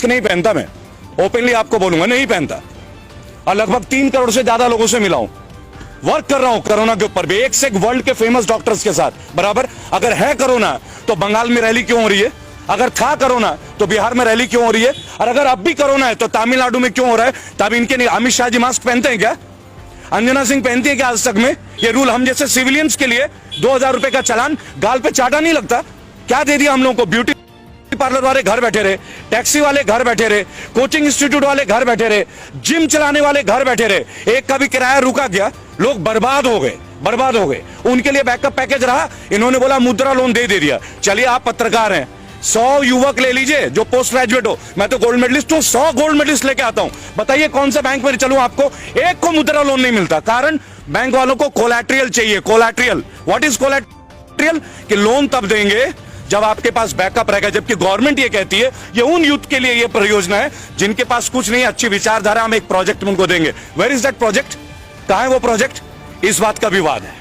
नहीं पहनता, मैं ओपनली आपको बोलूंगा नहीं पहनता, और लगभग 3 करोड़ से ज्यादा लोगों से मिला हूं, वर्क कर रहा हूं कोरोना के ऊपर भी, एक से एक वर्ल्ड के फेमस डॉक्टर्स के साथ बराबर। अगर है कोरोना तो बंगाल में रैली क्यों हो रही है, अगर था कोरोना तो बिहार में रैली क्यों हो रही है, और अगर अब भी कोरोना है तो तमिलनाडु में क्यों हो रहा है। तब इनके नहीं, अमित शाह जी मास्क पहनते हैं क्या, अंजना सिंह पहनती है क्या आज तक में। ये रूल हम जैसे सिविलियंस के लिए 2000 रुपए का चालान गाल पे चाटा नहीं लगता, क्या दे दिया हम लोगों को। ब्यूटी पार्लर वाले घर बैठे रहे, टैक्सी वाले घर बैठे रहे, कोचिंग इंस्टीट्यूट वाले घर बैठे रहे, जिम चलाने वाले घर बैठे रहे, एक का भी किराया रुका गया, लोग बर्बाद हो गए, बर्बाद हो गए। उनके लिए बैकअप पैकेज रहा, इन्होंने बोला मुद्रा लोन दे दिया। चलिए आप पत्रकार हैं, 100 युवक ले लीजिए जो पोस्ट ग्रेजुएट हो, मैं तो गोल्ड मेडलिस्ट हूं, 100 गोल्ड मेडलिस्ट लेके आता हूं, बताइए कौन सा बैंक में चलूं, आपको एक को मुद्रा लोन नहीं मिलता। कारण बैंक वालों को कोलैटरल चाहिए। कोलैटरल, व्हाट इज कोलैटरल, कि लोन तब देंगे जब आपके पास बैकअप रहेगा। जबकि गवर्नमेंट ये कहती है ये उन यूथ के लिए ये परियोजना है जिनके पास कुछ नहीं, अच्छी विचारधारा, हम एक प्रोजेक्ट में उनको देंगे। वेयर इज दैट प्रोजेक्ट, कहां है वो प्रोजेक्ट, इस बात का विवाद है।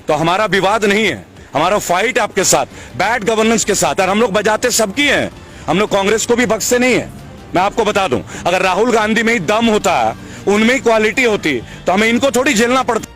तो हमारा विवाद नहीं है, हमारा फाइट आपके साथ, बैड गवर्नेंस के साथ, और हम लोग बजाते सबकी हैं, हम लोग कांग्रेस को भी बख्शे नहीं है। मैं आपको बता दूं, अगर राहुल गांधी में ही दम होता, उनमें ही क्वालिटी होती, तो हमें इनको थोड़ी झेलना पड़ता,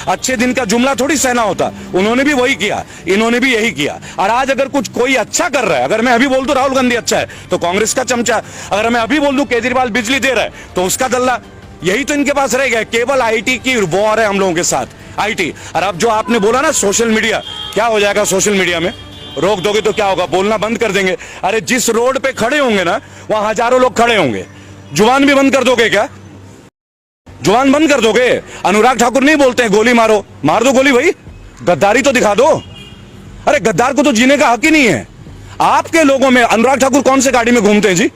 अच्छे दिन का जुमला थोड़ी सहना होता। उन्होंने भी वही किया, इन्होंने भी यही किया। और आज अगर कुछ कोई अच्छा कर रहा है, अगर मैं अभी बोल दूं राहुल गांधी अच्छा है तो कांग्रेस का चमचा, अगर मैं अभी बोल दूं केजरीवाल बिजली दे रहा है तो उसका दल्ला, यही तो इनके पास रह गया। केवल आईटी की वॉर है हम लोगों के साथ, आईटी। और अब जो आपने बोला ना सोशल मीडिया, क्या हो जाएगा सोशल मीडिया में, रोक दोगे तो क्या होगा, बोलना बंद कर देंगे। अरे जिस रोड पे खड़े होंगे ना वहां हजारों लोग खड़े होंगे, जुबान भी बंद कर दोगे क्या, जुबान बंद कर दोगे। अनुराग ठाकुर नहीं बोलते हैं गोली मारो, मार दो गोली भाई, गद्दारी तो दिखा दो। अरे गद्दार को तो जीने का हक ही नहीं है। आपके लोगों में अनुराग ठाकुर कौन से गाड़ी में घूमते हैं जी,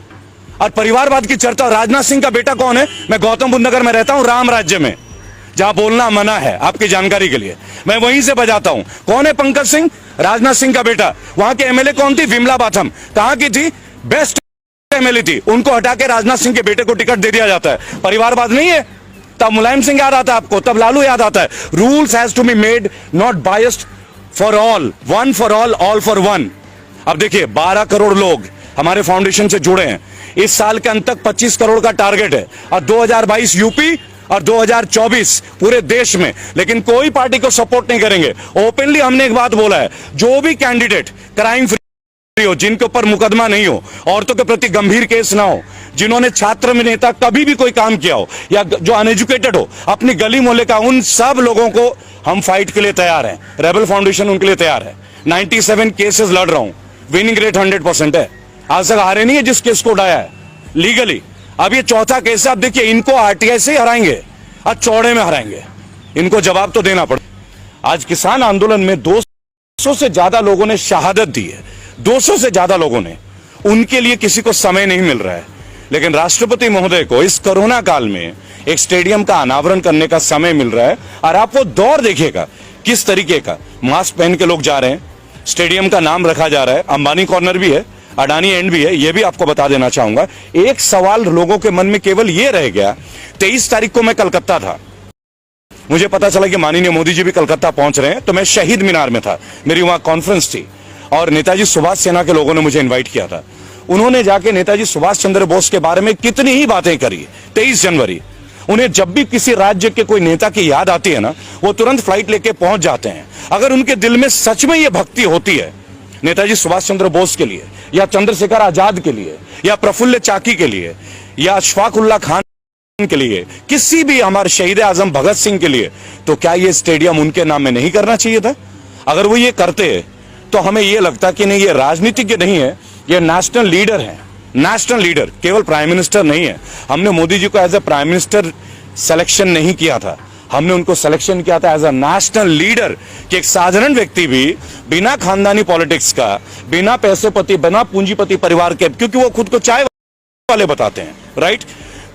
और परिवारवाद की चर्चा। राजनाथ सिंह का बेटा कौन है, मैं गौतम बुद्ध नगर में रहता हूं, राम राज्य में, जहां बोलना मना है, आपकी जानकारी के लिए मैं वहीं से बजाता हूं। कौन है पंकज सिंह, राजनाथ सिंह का बेटा। वहां के एमएलए कौन थी, विमला बाथम, कहां की थी, बेस्ट एमएलए थी, उनको हटा के राजनाथ सिंह के बेटे को टिकट दे दिया जाता है। परिवारवाद नहीं है। तब मुलायम सिंह याद आता है आपको, तब लालू याद आता है। Rules has to be made not biased for all, one for all for one. अब देखिए 12 करोड़ लोग हमारे फाउंडेशन से जुड़े हैं, इस साल के अंत तक 25 करोड़ का टारगेट है, और 2022 यूपी और 2024 पूरे देश में। लेकिन कोई पार्टी को सपोर्ट नहीं करेंगे। ओपनली हमने एक बात बोला है, जो भी कैंडिडेट क्राइम फ्री हो, जिनके ऊपर मुकदमा नहीं हो, औरतों के प्रति गंभीर केस ना हो, जिन्होंने छात्र में नेता कभी भी कोई काम किया हो, या जो अनएजुकेटेड हो, अपनी गली मोहल्ले का, उन सब लोगों को हम फाइट के लिए तैयार हैं। रेबल फाउंडेशन उनके लिए तैयार है। 97 केसेस लड़ रहा हूं, विनिंग रेट 100% है। आज तक हारे नहीं है जिस केस को उठाया है लीगली। अब ये चौथा केस है। अब देखिए इनको आरटीआई से ही हराएंगे, आज चौड़े में हराएंगे, इनको जवाब तो देना पड़े। आज किसान आंदोलन में 200 से ज्यादा लोगों ने शहादत दी है, 200 से ज्यादा लोगों ने, उनके लिए किसी को समय नहीं मिल रहा है। लेकिन राष्ट्रपति महोदय को इस कोरोना काल में एक स्टेडियम का अनावरण करने का समय मिल रहा है, और आप वो दौर देखिएगा किस तरीके का, मास्क पहन के लोग जा रहे हैं, स्टेडियम का नाम रखा जा रहा है, अंबानी कॉर्नर भी है, अडानी एंड भी है। ये भी आपको बता देना चाहूंगा। एक सवाल लोगों के मन में केवल ये रह गया, 23 तारीख को मैं कलकत्ता था, मुझे पता चला कि माननीय मोदी जी भी कलकत्ता पहुंच रहे हैं, तो मैं शहीद मीनार में था, मेरी वहां कॉन्फ्रेंस थी, और नेताजी सुभाष सेना के लोगों ने मुझे इन्वाइट किया था। उन्होंने जाके नेताजी सुभाष चंद्र बोस के बारे में कितनी ही बातें करी। 23 जनवरी, उन्हें जब भी किसी राज्य के कोई नेता की याद आती है ना, वो तुरंत फ्लाइट लेके पहुंच जाते हैं। अगर उनके दिल में सच में ये भक्ति होती है नेताजी सुभाष चंद्र बोस के लिए, या चंद्रशेखर आजाद के लिए, या प्रफुल्ल चाकी के लिए, या अशफाक उल्लाह खान के लिए, किसी भी हमारे शहीद आजम भगत सिंह के लिए, तो क्या ये स्टेडियम उनके नाम में नहीं करना चाहिए था। अगर वो ये करते तो हमें ये लगता कि नहीं, ये राजनीतिज्ञ नहीं है, ये नेशनल लीडर है, नेशनल लीडर, केवल प्राइम मिनिस्टर नहीं है। हमने मोदी जी को as a prime minister selection नहीं किया था, हमने उनको सिलेक्शन किया था एज अ नेशनल लीडर, कि एक साधारण व्यक्ति भी बिना खानदानी पॉलिटिक्स का, बिना पैसेपति, बिना पूंजीपति परिवार के, क्योंकि वो खुद को चाय वाले बताते हैं, राइट,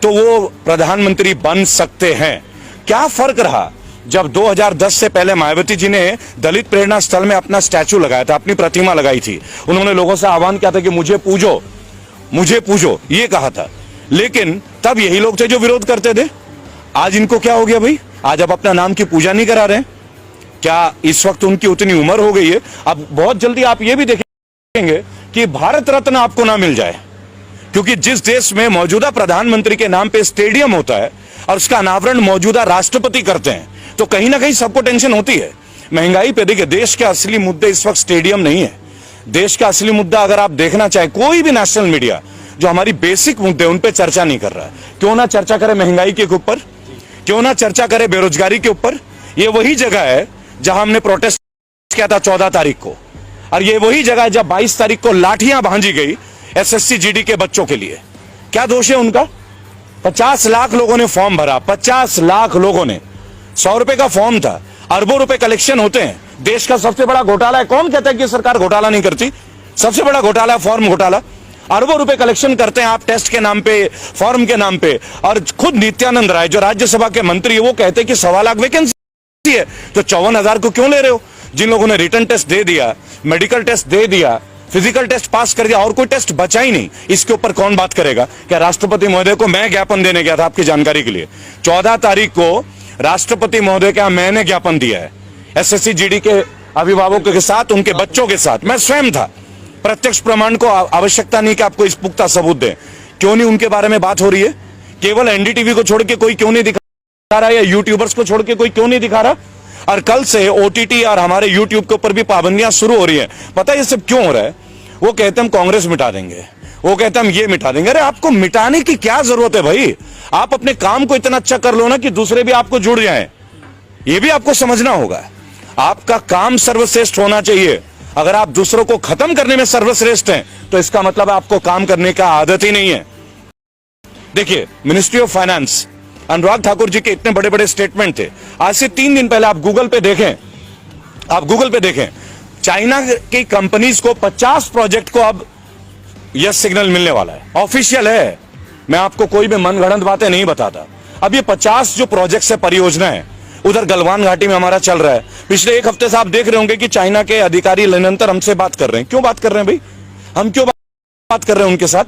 तो वो प्रधानमंत्री बन सकते हैं। क्या फर्क रहा जब 2010 से पहले मायावती जी ने दलित प्रेरणा स्थल में अपना स्टैचू लगाया था, अपनी प्रतिमा लगाई थी, उन्होंने लोगों से आह्वान किया था कि मुझे पूजो, मुझे पूजो, ये कहा था। लेकिन तब यही लोग थे जो विरोध करते थे। आज इनको क्या हो गया भाई, आज अब अपना नाम की पूजा नहीं करा रहे? क्या इस वक्त उनकी उतनी उम्र हो गई है? अब बहुत जल्दी आप ये भी देखेंगे कि भारत रत्न आपको ना मिल जाए, क्योंकि जिस देश में मौजूदा प्रधानमंत्री के नाम पे स्टेडियम होता है और उसका अनावरण मौजूदा राष्ट्रपति करते हैं, तो कहीं ना कहीं सबको टेंशन होती है महंगाई पे। देखिए, देश के असली मुद्दे इस वक्त स्टेडियम नहीं है। देश का असली मुद्दा अगर आप देखना चाहे, कोई भी नेशनल मीडिया जो हमारी बेसिक मुद्दे उन पे चर्चा नहीं कर रहा है। क्यों ना चर्चा करे महंगाई के ऊपर, क्यों ना चर्चा करे बेरोजगारी के ऊपर। ये वही जगह है जहां हमने प्रोटेस्ट किया था 14 तारीख को, और ये वही जगह है जब 22 तारीख को लाठियां भांजी गई एसएससी जीडी के बच्चों के लिए। क्या दोष है उनका? 50 लाख लोगों ने फॉर्म भरा, 50 लाख लोगों ने। 100 रुपए का फॉर्म था, अरबों रुपए कलेक्शन होते हैं। देश का सबसे बड़ा घोटाला है। कौन कहता है कि सरकार घोटाला नहीं करती? सबसे बड़ा घोटाला है फॉर्म घोटाला। अरबों रुपए कलेक्शन करते हैं आप टेस्ट के नाम पे, फॉर्म के नाम पे। और खुद नित्यानंद राय जो राज्यसभा के मंत्री है वो कहते हैं कि 1.25 लाख वैकेंसी है, तो 54,000 को क्यों ले रहे हो? जिन लोगों ने रिटर्न टेस्ट दे दिया, मेडिकल टेस्ट दे दिया, फिजिकल टेस्ट पास कर दिया और कोई टेस्ट बचा ही नहीं, इसके ऊपर कौन बात करेगा? क्या राष्ट्रपति महोदय को मैं ज्ञापन देने गया था, आपकी जानकारी के लिए 14 तारीख को राष्ट्रपति महोदय का मैंने ज्ञापन दिया है एसएससी जीडी के अभिभावकों के साथ, उनके बच्चों के साथ। मैं स्वयं था। प्रत्यक्ष प्रमाण को आवश्यकता नहीं कि आपको इस पुख्ता सबूत दें। क्यों नहीं उनके बारे में बात हो रही है? केवल एनडीटीवी को छोड़ के कोई क्यों नहीं दिखा रहा, या यूट्यूबर्स को छोड़ के कोई क्यों नहीं दिखा रहा? और कल से ओटीटी और हमारे यूट्यूब के ऊपर भी पाबंदियां शुरू हो रही है। पता है ये सब क्यों हो रहा है? वो कहते हम कांग्रेस मिटा देंगे, वो कहते हम ये मिटा देंगे। अरे आपको मिटाने की क्या जरूरत है भाई? आप अपने काम को इतना अच्छा कर लो ना कि दूसरे भी आपको जुड़ जाएं। ये भी आपको समझना होगा। आपका काम सर्वश्रेष्ठ होना चाहिए। अगर आप दूसरों को खत्म करने में सर्वश्रेष्ठ हैं तो इसका मतलब आपको काम करने का आदत ही नहीं है। देखिए, ministry of finance, Anurag Thakur ji के इतने बड़े बड़े स्टेटमेंट थे। आज से 3 दिन पहले आप गूगल पे देखें, चाइना की कंपनीज को 50 प्रोजेक्ट को अब यस सिग्नल मिलने वाला है। ऑफिशियल है, मैं आपको कोई भी मनगढ़ंत बातें नहीं बताता। अब ये 50 जो प्रोजेक्ट्स है, परियोजना है, उधर गलवान घाटी में हमारा चल रहा है। पिछले 1 हफ्ते से आप देख रहे होंगे कि चाइना के अधिकारी निरंतर हमसे बात कर रहे हैं। क्यों बात कर रहे हैं भाई? हम क्यों बात कर रहे हैं उनके साथ?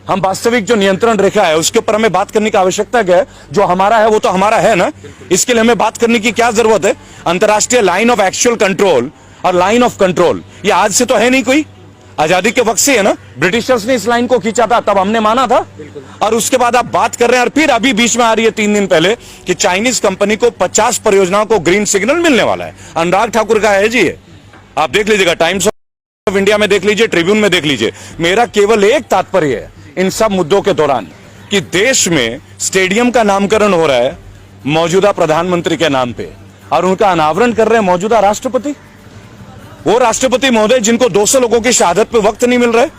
हम वास्तविक जो नियंत्रण रेखा है उसके ऊपर हमें बात करने की आवश्यकता क्या है? जो हमारा है वो तो हमारा है ना, इसके लिए हमें बात करने की क्या जरूरत है? अंतर्राष्ट्रीय लाइन ऑफ एक्चुअल कंट्रोल और लाइन ऑफ कंट्रोल ये आज से तो है नहीं, कोई आजादी के वक्त से है ना। ब्रिटिशर्स ने इस लाइन को खींचा था, तब हमने माना था। और उसके बाद आप बात कर रहे हैं, और फिर अभी बीच में आ रही है 3 दिन पहले कि चाइनीज कंपनी को 50 परियोजनाओं को ग्रीन सिग्नल मिलने वाला है। अनुराग ठाकुर का है जी ये, आप देख लीजिएगा, टाइम्स ऑफ इंडिया में देख लीजिए, ट्रिब्यून में देख लीजिए। मेरा केवल एक तात्पर्य है इन सब मुद्दों के दौरान कि देश में स्टेडियम का नामकरण हो रहा है मौजूदा प्रधानमंत्री के नाम पे, और उनका अनावरण कर रहे हैं मौजूदा राष्ट्रपति। वो राष्ट्रपति महोदय जिनको 200 लोगों की शहादत पे वक्त नहीं मिल रहा है,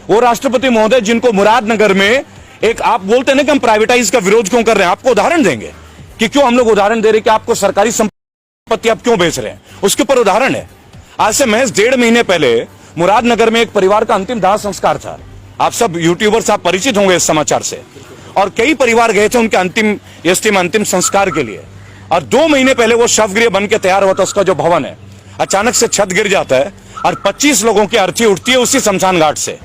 वो राष्ट्रपति महोदय जिनको मुरादनगर में एक, आप बोलते हैं कि हम प्राइवेटाइज का विरोध क्यों कर रहे हैं, आपको उदाहरण देंगे कि क्यों हम लोग उदाहरण दे रहे हैं कि आपको सरकारी संपत्ति आप क्यों बेच रहे हैं, उसके ऊपर उदाहरण है। आज से महज 1.5 महीने पहले मुरादनगर में एक परिवार का अंतिम दाह संस्कार था। आप सब यूट्यूबर्स आप परिचित होंगे इस समाचार से, और कई परिवार गए थे उनके अंतिम संस्कार के लिए। और 2 महीने पहले वो शवगृह बन के तैयार हुआ था, उसका जो भवन है, अचानक से छत गिर जाता है और 25 लोगों की अर्थी उठती है उसी शमशान घाट से।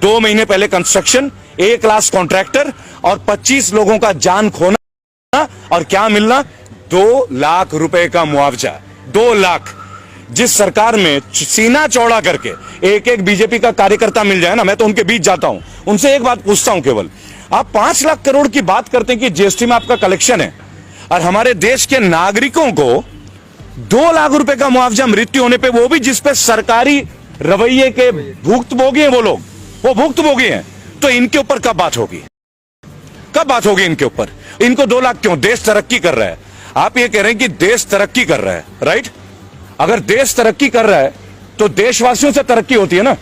2 महीने पहले कंस्ट्रक्शन, A क्लास कॉन्ट्रैक्टर, और 25 लोगों का जान खोना, और क्या मिलना? 2 लाख रुपए का मुआवजा। 2 लाख। जिस सरकार में सीना चौड़ा करके एक बीजेपी का कार्यकर्ता मिल जाए ना, मैं तो उनके बीच जाता हूं, उनसे एक बात पूछता हूं केवल, आप 5 लाख करोड़ की बात करते हैं कि जीएसटी में आपका कलेक्शन है, और हमारे देश के नागरिकों को 2 लाख रुपए का मुआवजा मृत्यु होने पे, वो भी जिसपे सरकारी रवैये के भुक्तभोगी हैं वो लोग, वो भुक्तभोगी हैं, तो इनके ऊपर कब बात होगी? कब बात होगी इनके ऊपर? इनको 2 लाख क्यों? देश तरक्की कर रहा है। आप ये कह रहे हैं कि देश तरक्की कर रहा है, राइट? अगर देश तरक्की कर रहा है तो देशवासियों से तरक्की होती है ना।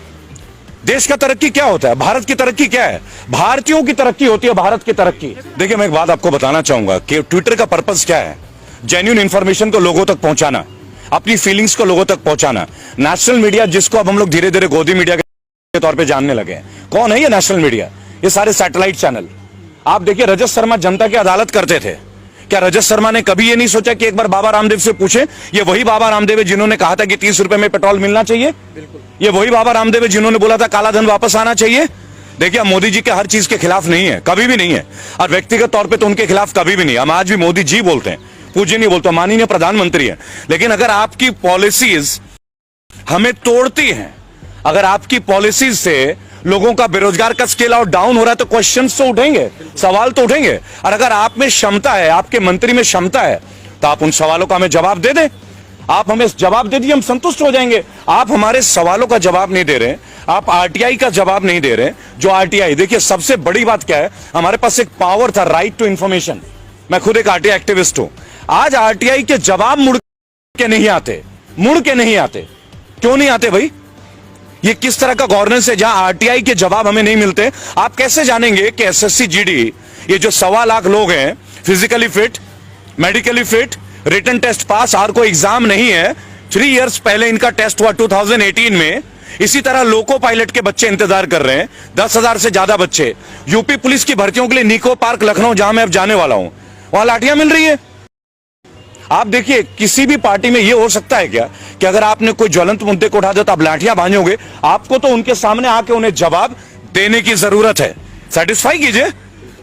देश का तरक्की क्या होता है? भारत की तरक्की क्या है? भारतीयों की तरक्की होती है, भारत की तरक्की। देखिए, मैं एक बात आपको बताना चाहूंगा कि ट्विटर का पर्पस क्या है? जेन्युइन इंफॉर्मेशन को लोगों तक पहुंचाना, अपनी फीलिंग्स को लोगों तक पहुंचाना। नेशनल मीडिया, जिसको अब हम लोग धीरे धीरे गोदी मीडिया के तौर पे जानने लगे हैं, कौन है ये नेशनल मीडिया? ये सारे सैटेलाइट चैनल। आप देखिए, रजत शर्मा जनता की अदालत करते थे। क्या रजत शर्मा ने कभी ये नहीं सोचा कि एक बार बाबा रामदेव से पूछे? ये वही बाबा रामदेव है जिन्होंने कहा था कि 30 रुपए में पेट्रोल मिलना चाहिए। ये वही बाबा रामदेव है जिन्होंने बोला था काला धन वापस आना चाहिए। देखिए, हम मोदी जी के हर चीज के खिलाफ नहीं है, कभी भी नहीं है, और व्यक्तिगत तौर पे तो उनके खिलाफ कभी भी नहीं। हम आज भी मोदी जी बोलते हैं, पूज्य नहीं बोलते, माननीय प्रधानमंत्री है। लेकिन अगर आपकी पॉलिसीज हमें तोड़ती हैं, अगर आपकी पॉलिसीज से लोगों का बेरोजगार का स्केल आउट डाउन हो रहा है तो क्वेश्चंस तो उठेंगे, सवाल तो उठेंगे। और अगर आप में क्षमता है, आपके मंत्री में क्षमता है, तो आप उन सवालों का हमें जवाब दे दें। आप हमें जवाब दे दीजिए, हम संतुष्ट हो जाएंगे। आप हमारे सवालों का जवाब नहीं दे रहे, आप आरटीआई का जवाब नहीं दे रहे। जो आरटीआई, देखिए सबसे बड़ी बात क्या है, हमारे पास एक पावर था, राइट टू इंफॉर्मेशन। मैं खुद एक आरटीआई एक्टिविस्ट हूं। आज आरटीआई के जवाब मुड़ के नहीं आते, मुड़ के नहीं आते। क्यों नहीं आते भाई? ये किस तरह का गवर्नेंस है जहां आरटीआई के जवाब हमें नहीं मिलते? आप कैसे जानेंगे कि एसएससी जीडी, ये जो 1.25 लाख लोग हैं, physically fit, medically fit, written test pass, और कोई एग्जाम नहीं है। 3 इयर्स पहले इनका टेस्ट हुआ 2018 में। इसी तरह लोको पायलट के बच्चे इंतजार कर रहे हैं, 10,000 से ज्यादा बच्चे। यूपी पुलिस की भर्तियों के लिए निको पार्क लखनऊ, जहां मैं अब जाने वाला हूं, वहां लाठियां मिल रही है। आप देखिए, किसी भी पार्टी में यह हो सकता है क्या कि अगर आपने कोई ज्वलंत मुद्दे को उठा दिया तो आप लाठियां बांधोगे? आपको तो उनके सामने आके उन्हें जवाब देने की जरूरत है। सेटिस्फाई कीजिए,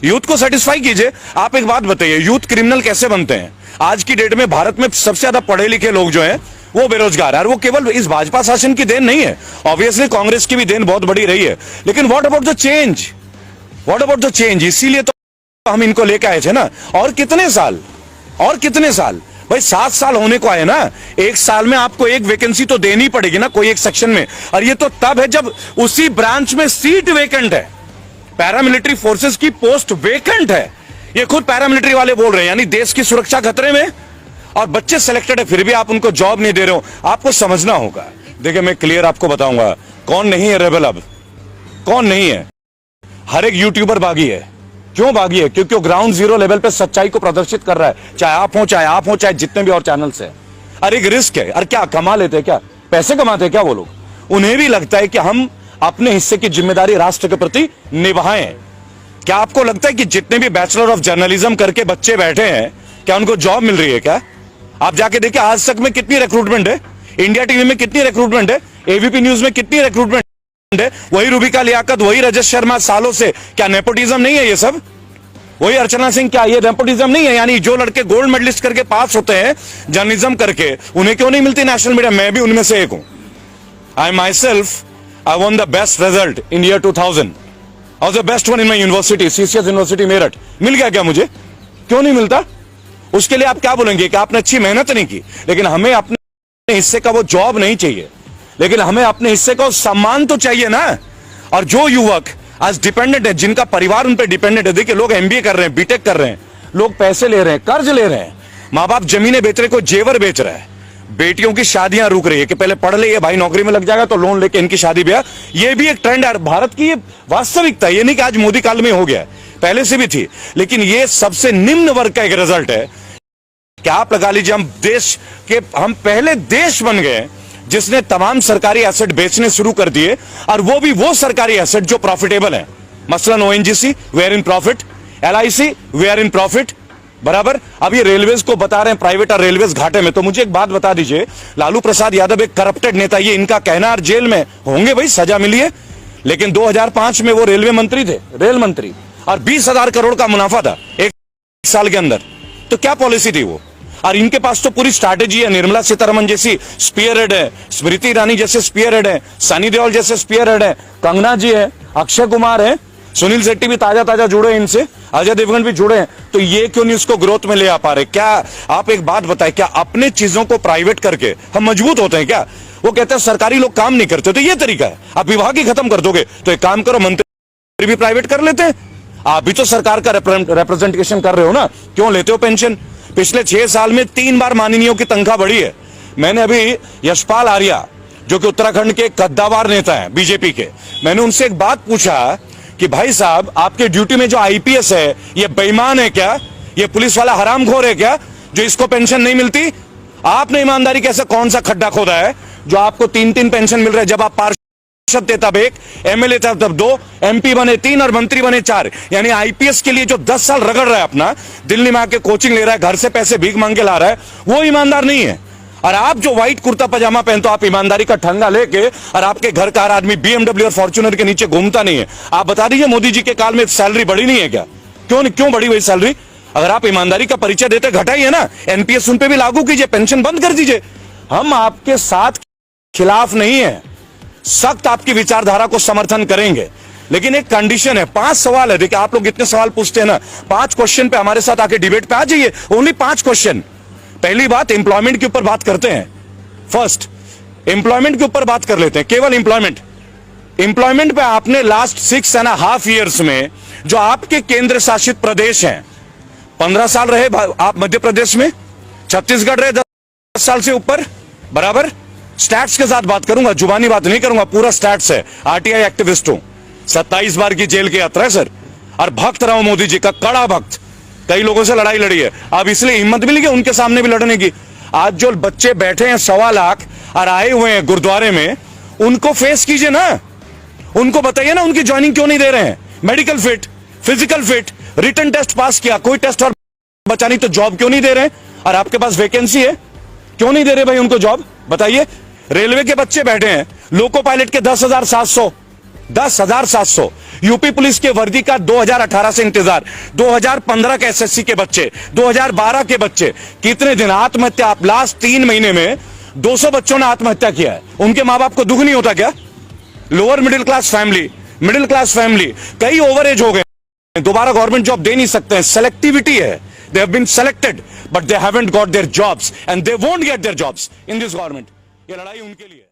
यूथ को सेटिस्फाई कीजिए। आप एक बात बताइए, यूथ क्रिमिनल कैसे बनते हैं? आज की डेट में भारत में सबसे ज्यादा पढ़े लिखे लोग जो हैं वो बेरोजगार है, और वो केवल इस भाजपा शासन की देन नहीं है, ऑब्वियसली कांग्रेस की भी देन बहुत बड़ी रही है। लेकिन what about the change? What about the change? इसीलिए तो हम इनको लेकर आए थे ना। और कितने साल, और कितने साल भाई? 7 साल होने को आए ना। 1 साल में आपको एक वैकेंसी तो देनी पड़ेगी ना, कोई एक सेक्शन में। और ये तो तब है जब उसी ब्रांच में सीट वेकेंट है, पैरामिलिट्री फोर्सेस की पोस्ट वेकेंट है। ये खुद पैरामिलिट्री वाले बोल रहे हैं, यानी देश की सुरक्षा खतरे में, और बच्चे सिलेक्टेड है, फिर भी आप उनको जॉब नहीं दे रहे हो। आपको समझना होगा। देखिए, मैं क्लियर आपको बताऊंगा कौन नहीं है रेबल, अब कौन नहीं है। हर एक यूट्यूबर बागी है। क्यों बागी है? क्योंकि वो ग्राउंड जीरो लेवल पे सच्चाई को प्रदर्शित कर रहा है, चाहे आप हो, चाहे आप हो, चाहे जितने भी और चैनल्स हैं। अरे एक रिस्क है। अरे क्या कमा लेते हैं? क्या पैसे कमाते हैं क्या वो लोग? उन्हें भी लगता है कि हम अपने हिस्से की जिम्मेदारी राष्ट्र के प्रति निभाएं। क्या आपको लगता है कि जितने भी बैचलर ऑफ जर्नलिज्म करके बच्चे बैठे हैं, क्या उनको जॉब मिल रही है? क्या आप जाके देखिए, आज तक में कितनी रिक्रूटमेंट है, इंडिया टीवी में कितनी रिक्रूटमेंट है, एबीपी न्यूज में कितनी रिक्रूटमेंट है, वही रूबिका लियाकत, वही रजत शर्मा सालों से। क्या नेपोटिज्म नहीं है ये सब? वही अर्चना सिंह, क्या ये नेपोटिज्म नहीं है? यानी जो लड़के गोल्ड मेडलिस्ट करके पास होते हैं जर्नलिज्म करके, उन्हें क्यों नहीं मिलती नेशनल मीडिया? मैं भी उनमें से एक हूं। I myself, I won the best result in year 2000। I was the best one in my university, CCS university Meerut. मिल गया क्या मुझे? क्यों नहीं मिलता? उसके लिए आप क्या बोलेंगे कि आपने अच्छी मेहनत नहीं की? लेकिन हमें अपने हिस्से का वो जॉब नहीं चाहिए, लेकिन हमें अपने हिस्से का सम्मान तो चाहिए ना। और जो युवक आज डिपेंडेंट है, जिनका परिवार उन पर डिपेंडेंट है, देखिए लोग MBA कर रहे हैं, बीटेक कर रहे हैं, लोग पैसे ले रहे हैं, कर्ज ले रहे हैं, माँ बाप जमीनें बेच रहे, कोई जेवर बेच रहा है, बेटियों की शादियां रुक रही है कि पहले पढ़ ले, ये भाई नौकरी में लग जाएगा तो लोन लेके इनकी शादी ब्याह। ये भी एक ट्रेंड है भारत की, ये वास्तविकता। ये नहीं कि आज मोदी काल में हो गया, पहले से भी थी। लेकिन ये सबसे निम्न वर्ग का एक रिजल्ट है कि आप लगा लीजिए, हम पहले देश बन गए जिसने तमाम सरकारी एसेट बेचने शुरू कर दिए, और वो भी वो सरकारी एसेट जो प्रॉफिटेबल है। मसलन ONGC, we are in profit, LIC, we are in profit, बराबर। अब ये रेलवेज को बता रहे हैं प्राइवेट और रेलवेज घाटे में। तो मुझे एक बात बता दीजिए, लालू प्रसाद यादव एक करप्टेड नेता, ये इनका कहना, और जेल में होंगे भाई, सजा मिली है। लेकिन 2005 में वो रेलवे मंत्री थे, रेल मंत्री, और 20,000 करोड़ का मुनाफा था 1 साल के अंदर। तो क्या पॉलिसी थी वो? और इनके पास तो पूरी स्ट्रैटेजी है। निर्मला सीतारमण जैसी स्पीयर हेड है, स्मृति ईरानी जैसे स्पीयर हेड है, सनी देओल जैसे स्पीयर हेड है, कंगना जी है, अक्षय कुमार है, सुनील शेट्टी भी ताजा ताजा जुड़े हैं इनसे, अजय देवगन भी जुड़े हैं। तो ये क्यों नहीं उसको ग्रोथ में ले आ पा रहे? क्या आप एक बात बताएं, क्या अपने चीजों को प्राइवेट करके हम मजबूत होते हैं क्या? वो कहते हैं सरकारी लोग काम नहीं करते, तो ये तरीका है। आप विभाग ही खत्म कर दोगे तो एक काम करो, मंत्री भी प्राइवेट कर लेते हैं। आप भी तो सरकार का रिप्रेजेंटेशन कर रहे हो ना, क्यों लेते हो पेंशन? पिछले 6 साल में 3 बार माननीयों की तनख्वाह बढ़ी है। मैंने अभी यशपाल आर्या, जो कि उत्तराखंड के कद्दावर नेता है बीजेपी के, मैंने उनसे एक बात पूछा कि भाई साहब, आपके ड्यूटी में जो IPS है, ये बेईमान है क्या? ये पुलिस वाला हरामखोर है क्या, जो इसको पेंशन नहीं मिलती? आपने ईमानदारी कैसे, कौन सा खड्डा खोदा है जो आपको 3-3 पेंशन मिल रहा है? जब आप पार्षद थे तब 1, MLA थे तब 2, MP बने 3 और मंत्री बने 4। यानी IPS के लिए जो 10 साल रगड़ रहा है अपना, दिल्ली में आके कोचिंग ले रहा है, घर से पैसे भीख मांग के ला रहा है, वो ईमानदार नहीं है। और आप जो व्हाइट कुर्ता पजामा पहनते हो, आप ईमानदारी का ठंगा लेके, और आपके घर का हर आदमी BMW और फॉर्च्यूनर के नीचे घूमता नहीं है। आप बता दीजिए, मोदी जी के काल में सैलरी बढ़ी नहीं है क्या? क्यों बढ़ी हुई सैलरी? अगर आप ईमानदारी का परिचय देते, घटाइए ना। NPS उन पे भी लागू कीजिए, पेंशन बंद कर दीजिए। हम आपके साथ खिलाफ नहीं है, सख्त आपकी विचारधारा को समर्थन करेंगे, लेकिन एक कंडीशन है। 5 सवाल है। देखिए, आप लोग इतने सवाल पूछते हैं ना, 5 क्वेश्चन पे हमारे साथ आके डिबेट पे आ जाइए। Only 5 question. पहली बात, एम्प्लॉयमेंट के ऊपर बात करते हैं। फर्स्ट, एम्प्लॉयमेंट के ऊपर बात कर लेते हैं, केवल एम्प्लॉयमेंट पे आपने लास्ट 6.5 ईयर्स में जो आपके केंद्र शासित प्रदेश हैं, 15 साल रहे आप मध्य प्रदेश में, छत्तीसगढ़ रहे 10 साल से ऊपर, बराबर। स्टैट्स के साथ बात करूंगा, जुबानी बात नहीं करूंगा, पूरा स्टैट्स है। आरटीआई एक्टिविस्ट हूं, 27 बार की जेल की यात्रा है सर, और भक्त रहा हूं मोदी जी का, कड़ा भक्त। कई लोगों से लड़ाई लड़ी है, अब इसलिए हिम्मत मिली कि उनके सामने भी लड़ने की। आज जो बच्चे बैठे हैं 1.25 लाख और आए हुए हैं गुरुद्वारे में, उनको फेस कीजिए ना, उनको बताइए ना उनकी ज्वाइनिंग क्यों नहीं दे रहे हैं। Medical fit, physical fit, written test pass किया, कोई टेस्ट और बचा नहीं, तो जॉब क्यों नहीं दे रहे? और आपके पास वैकेंसी है, क्यों नहीं दे रहे भाई उनको जॉब? बताइए। रेलवे के बच्चे बैठे हैं, लोको पायलट के 10,700, यूपी पुलिस के वर्दी का 2018 से इंतजार, 2015 के एसएससी के बच्चे, 2012 के बच्चे, कितने दिन आत्महत्या? आप लास्ट 3 महीने में 200 बच्चों ने आत्महत्या किया है। उनके मां बाप को दुख नहीं होता क्या? लोअर मिडिल क्लास फैमिली, कई ओवर एज हो गए, दोबारा गवर्नमेंट जॉब दे नहीं सकते हैं। सेलेक्टिविटी है, they have been selected but they haven't got their jobs and they won't get their jobs in this government। ये लड़ाई उनके लिए है।